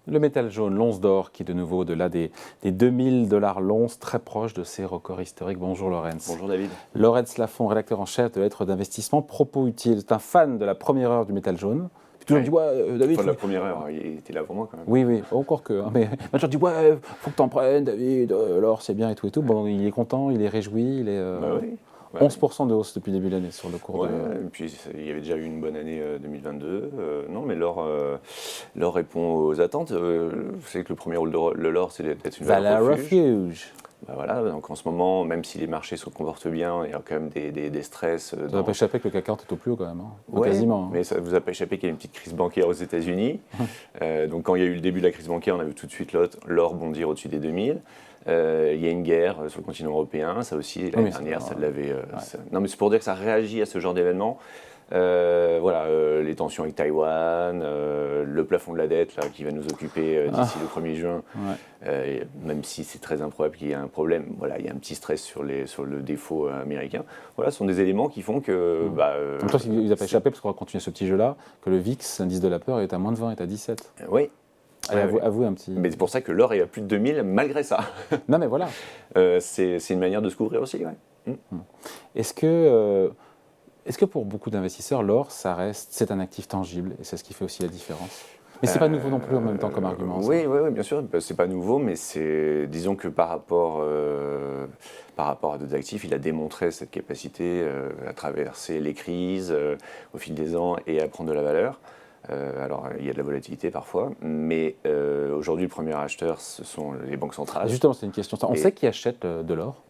Le métal jaune, l'once d'or, qui est de nouveau au-delà des 2000 $ l'once, très proche de ses records historiques. Bonjour Laurence. Bonjour David. Laurence Lafont, rédacteur en chef de Lettres d'investissement. Propos utiles, c'est un fan de la première heure du métal jaune. Puis toujours dit, ouais, David. Enfin, de la première heure, il était là pour moi quand même. Oui, encore que. Mais maintenant, je dis, ouais, faut que t'en prennes, David, l'or c'est bien et tout et tout. Bon, il est content, il est réjoui, il est. Oui. 11% de hausse depuis le début de l'année sur le cours de... Et puis il y avait déjà eu une bonne année 2022. Non, mais l'or répond aux attentes. Vous savez que le premier rôle de l'or, c'est d'être une valeur refuge. Voilà, donc en ce moment, même si les marchés se comportent bien, il y a quand même des stress. Ça ne va pas échapper que le CAC 40 est au plus haut quand même. Ouais, quasiment. Mais ça ne vous a pas échappé qu'il y a une petite crise bancaire aux États-Unis. Donc quand il y a eu le début de la crise bancaire, on a vu tout de suite l'or bondir au-dessus des 2000. Il y a une guerre sur le continent européen, ça aussi, l'année dernière, ça l'avait... Non, mais c'est pour dire que ça réagit à ce genre d'événement. Les tensions avec Taïwan, le plafond de la dette là, qui va nous occuper d'ici le 1er juin, même si c'est très improbable qu'il y ait un problème, il y a un petit stress sur le défaut américain. Voilà, ce sont des éléments qui font que... en même temps, il ne vous a pas échappé, parce qu'on va continuer ce petit jeu-là, que le VIX, l'indice de la peur, est à moins de 20, est à 17. Oui. Allez, avouez un petit... Mais c'est pour ça que l'or est à plus de 2000 malgré ça. Non mais voilà. C'est une manière de se couvrir aussi, ouais. Est-ce que pour beaucoup d'investisseurs, l'or, c'est un actif tangible et c'est ce qui fait aussi la différence? Mais c'est pas nouveau non plus en même temps comme argument. Oui, bien sûr, c'est pas nouveau, mais disons que par rapport à d'autres actifs, il a démontré cette capacité à traverser les crises au fil des ans et à prendre de la valeur. Alors, il y a de la volatilité parfois, mais aujourd'hui, le premier acheteur, ce sont les banques centrales. Justement, c'est une question. On sait qui achète de l'or?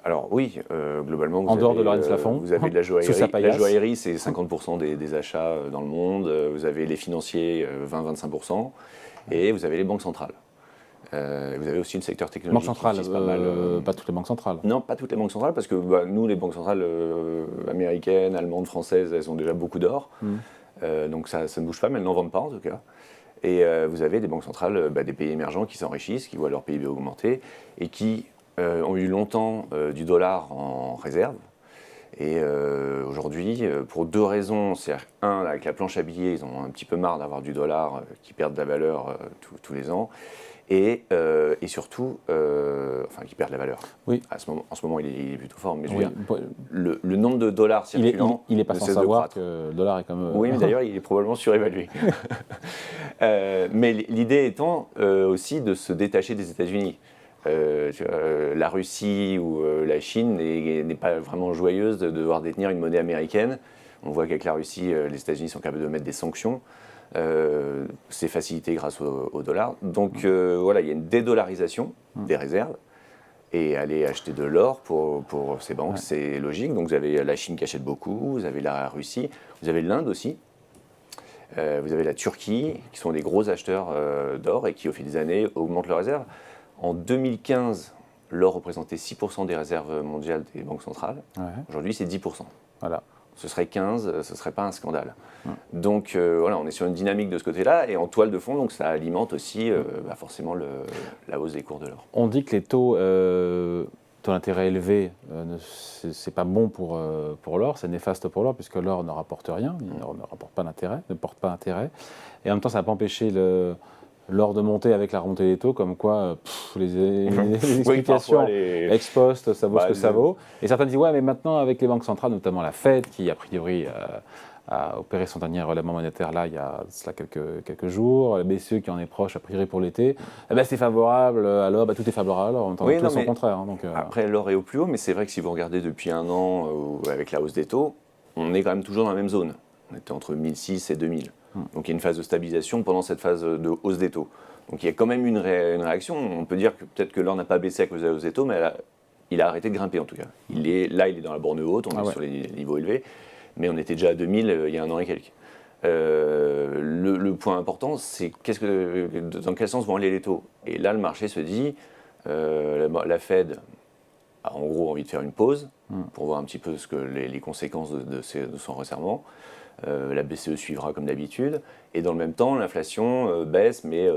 Alors oui, globalement, en dehors de Laurence Lafont, vous avez de la joaillerie. La joaillerie, c'est 50% des achats dans le monde. Vous avez les financiers, 20-25%. Et vous avez les banques centrales. Vous avez aussi le secteur technologique. Banque centrale, pas toutes les banques centrales. Non, pas toutes les banques centrales, parce que nous, les banques centrales américaines, allemandes, françaises, elles ont déjà beaucoup d'or. Donc ça ne bouge pas, mais elles n'en vendent pas en tout cas. Et vous avez des banques centrales des pays émergents qui s'enrichissent, qui voient leur PIB augmenter et qui ont eu longtemps du dollar en réserve. Et aujourd'hui, pour deux raisons, c'est-à-dire, un, avec la planche à billets, ils ont un petit peu marre d'avoir du dollar qui perd de la valeur tous les ans. Et surtout, qui perd de la valeur. Oui. En ce moment, il est plutôt fort, mais je veux dire, le nombre de dollars circulants... Il n'est pas sans savoir que le dollar est comme... Oui, mais d'ailleurs, il est probablement surévalué. Mais l'idée étant aussi de se détacher des États-Unis. La Russie ou la Chine n'est pas vraiment joyeuse de devoir détenir une monnaie américaine. On voit qu'avec la Russie, les États-Unis sont capables de mettre des sanctions. C'est facilité grâce au dollar. Donc il y a une dédollarisation des réserves. Et aller acheter de l'or pour ces banques, c'est logique. Donc vous avez la Chine qui achète beaucoup, vous avez la Russie, vous avez l'Inde aussi. Vous avez la Turquie, qui sont des gros acheteurs d'or et qui, au fil des années, augmentent leurs réserves. En 2015, l'or représentait 6% des réserves mondiales des banques centrales. Aujourd'hui, c'est 10%. Voilà. Ce serait 15%, ce ne serait pas un scandale. Donc on est sur une dynamique de ce côté-là, et en toile de fond, donc ça alimente aussi forcément la hausse des cours de l'or. On dit que les taux d'intérêt élevés, c'est pas bon pour l'or, c'est néfaste pour l'or, puisque l'or ne rapporte rien, il ne rapporte pas d'intérêt, ne porte pas d'intérêt. Et en même temps, ça n'a pas empêché l'or de monter avec la remontée des taux, comme quoi les explications ex post, ça vaut ce que ça vaut. Et certains disent, ouais, mais maintenant, avec les banques centrales, notamment la Fed, qui a priori a opéré son dernier relèvement monétaire là, il y a cela quelques jours, la BCE qui en est proche, a priori pour l'été, c'est favorable à l'or, tout est favorable à l'or, en même temps, tout est son contraire. Après, l'or est au plus haut, mais c'est vrai que si vous regardez depuis un an, avec la hausse des taux, on est quand même toujours dans la même zone. On était entre 1006 et 2000. Donc il y a une phase de stabilisation pendant cette phase de hausse des taux. Donc il y a quand même une réaction. On peut dire que peut-être que l'or n'a pas baissé à cause de la hausse des taux, mais il a arrêté de grimper en tout cas. Il est dans la borne haute, on est sur les niveaux élevés, mais on était déjà à 2000 il y a un an et quelques. Le point important, c'est dans quel sens vont aller les taux. Et là, le marché se dit, la Fed a en gros envie de faire une pause pour voir un petit peu les conséquences de son resserrement. La BCE suivra comme d'habitude, et dans le même temps l'inflation baisse, mais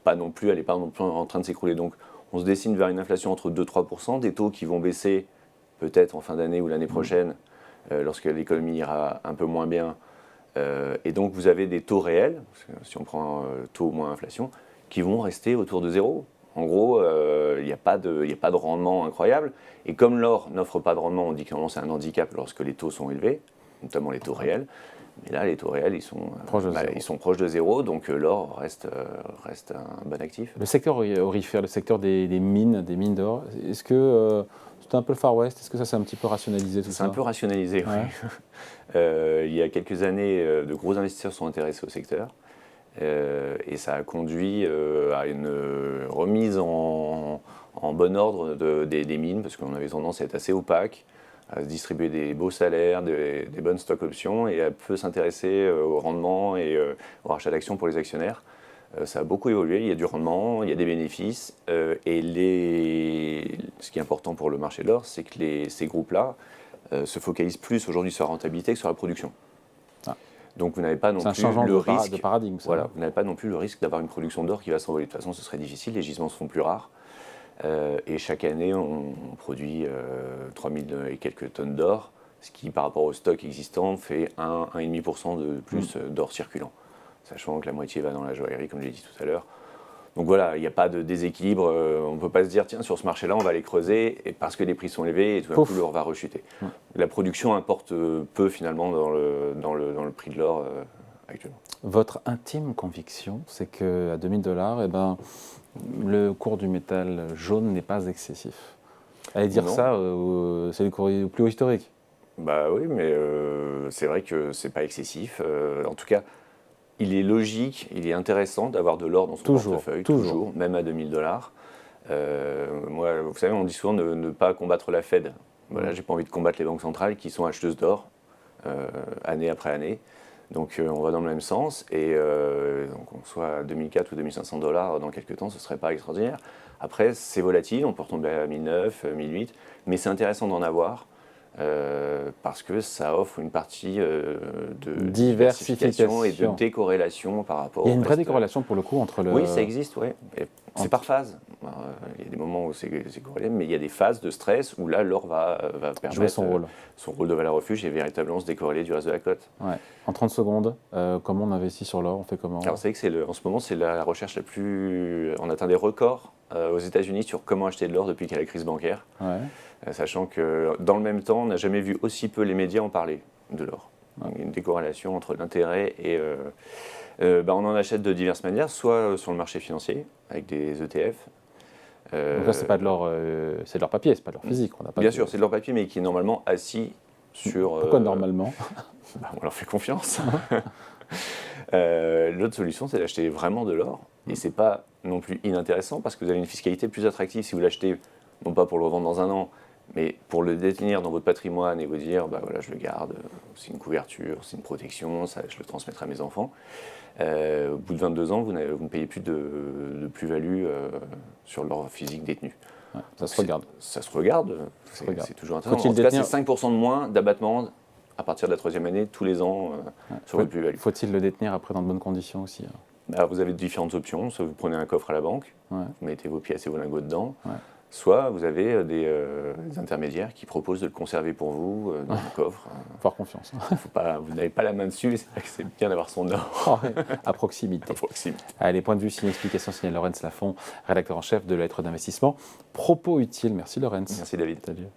pas non plus, elle n'est pas non plus en train de s'écrouler. Donc on se dessine vers une inflation entre 2-3%, des taux qui vont baisser peut-être en fin d'année ou l'année prochaine, lorsque l'économie ira un peu moins bien, Et donc vous avez des taux réels, si on prend taux moins inflation, qui vont rester autour de zéro. En gros, il n'y a pas de rendement incroyable. Et comme l'or n'offre pas de rendement, on dit que c'est un handicap lorsque les taux sont élevés, notamment les taux réels. Mais là, les taux réels, ils sont proches de zéro, donc l'or reste un bon actif. Le secteur aurifère, le secteur des mines d'or, est-ce que c'était un peu le Far West? Est-ce que ça s'est un petit peu rationalisé tout ça? C'est un peu rationalisé, oui. Il y a quelques années, de gros investisseurs sont intéressés au secteur. Et ça a conduit à une remise en bon ordre des mines, parce qu'on avait tendance à être assez opaque, à se distribuer des beaux salaires, des bonnes stock options, et à peu s'intéresser au rendement et au rachat d'actions pour les actionnaires. Ça a beaucoup évolué, il y a du rendement, il y a des bénéfices, et ce qui est important pour le marché de l'or, c'est que ces groupes-là se focalisent plus aujourd'hui sur la rentabilité que sur la production. Donc vous n'avez pas non plus le risque de paradigme. Ça. Voilà, vous n'avez pas non plus le risque d'avoir une production d'or qui va s'envoler. De toute façon, ce serait difficile. Les gisements se font plus rares. Et chaque année, on produit 3000 et quelques tonnes d'or, ce qui, par rapport au stock existant, fait 1,5% de plus d'or circulant. Sachant que la moitié va dans la joaillerie, comme j'ai dit tout à l'heure. Donc voilà, il n'y a pas de déséquilibre. On ne peut pas se dire, tiens, sur ce marché-là, on va aller creuser et parce que les prix sont élevés et tout d'un coup, l'or va rechuter. La production importe peu finalement dans le prix de l'or actuellement. Votre intime conviction, c'est qu'à $2000, le cours du métal jaune n'est pas excessif. Allez dire ça, c'est le cours plus haut historique. Bah oui, mais c'est vrai que c'est pas excessif. En tout cas, il est logique, il est intéressant d'avoir de l'or dans son portefeuille, toujours, même à $2000. Moi, vous savez, on dit souvent de ne pas combattre la Fed. Voilà, j'ai pas envie de combattre les banques centrales qui sont acheteuses d'or, année après année. Donc on va dans le même sens, et donc on soit à 2004 ou $2500 dans quelques temps, ce serait pas extraordinaire. Après, c'est volatile, on peut retomber à 1009, 1008, mais c'est intéressant d'en avoir. Parce que ça offre une partie de diversification et de décorrélation par rapport au reste. Il y a une vraie décorrélation pour le coup entre le... Oui, ça existe, oui. C'est par phase. Il y a des moments où c'est corrélé, mais il y a des phases de stress où là, l'or va permettre jouer son rôle. Son rôle de valeur refuge et véritablement se décorréler du reste de la cote. Ouais. En 30 secondes, comment on investit sur l'or? On fait comment? Alors, vous savez que en ce moment, c'est la recherche la plus... On atteint des records aux États-Unis sur comment acheter de l'or depuis qu'il y a la crise bancaire. Ouais. Sachant que dans le même temps, on n'a jamais vu aussi peu les médias en parler de l'or. Il y a une décorrélation entre l'intérêt et... on en achète de diverses manières, soit sur le marché financier, avec des ETF. Donc là, c'est pas de l'or, c'est de l'or papier, c'est pas de l'or physique. Bien sûr, c'est de l'or papier, mais qui est normalement assis sur... Pourquoi normalement? On leur fait confiance. L'autre solution, c'est d'acheter vraiment de l'or. Et c'est pas non plus inintéressant, parce que vous avez une fiscalité plus attractive si vous l'achetez, non pas pour le revendre dans un an, mais pour le détenir dans votre patrimoine et vous dire, voilà, je le garde, c'est une couverture, c'est une protection, ça, je le transmettrai à mes enfants. Au bout de 22 ans, vous ne payez plus de plus-value sur l'or physique détenu. Ouais, ça se regarde. Ça se regarde, c'est toujours intéressant. En tout cas, c'est 5% de moins d'abattement à partir de la 3e année, tous les ans, sur votre plus-value. Faut-il le détenir après dans de bonnes conditions aussi? Vous avez différentes options. Soit vous prenez un coffre à la banque, vous mettez vos pièces et vos lingots dedans. Ouais. Soit vous avez des intermédiaires qui proposent de le conserver pour vous dans un coffre. Faut avoir confiance. Vous n'avez pas la main dessus, c'est bien d'avoir son or. À proximité. À proximité. Allez, point de vue, signe explication, signé Laurens Lafont, rédacteur en chef de la lettre d'investissement. Propos utiles. Merci Laurens. Merci David. Salut.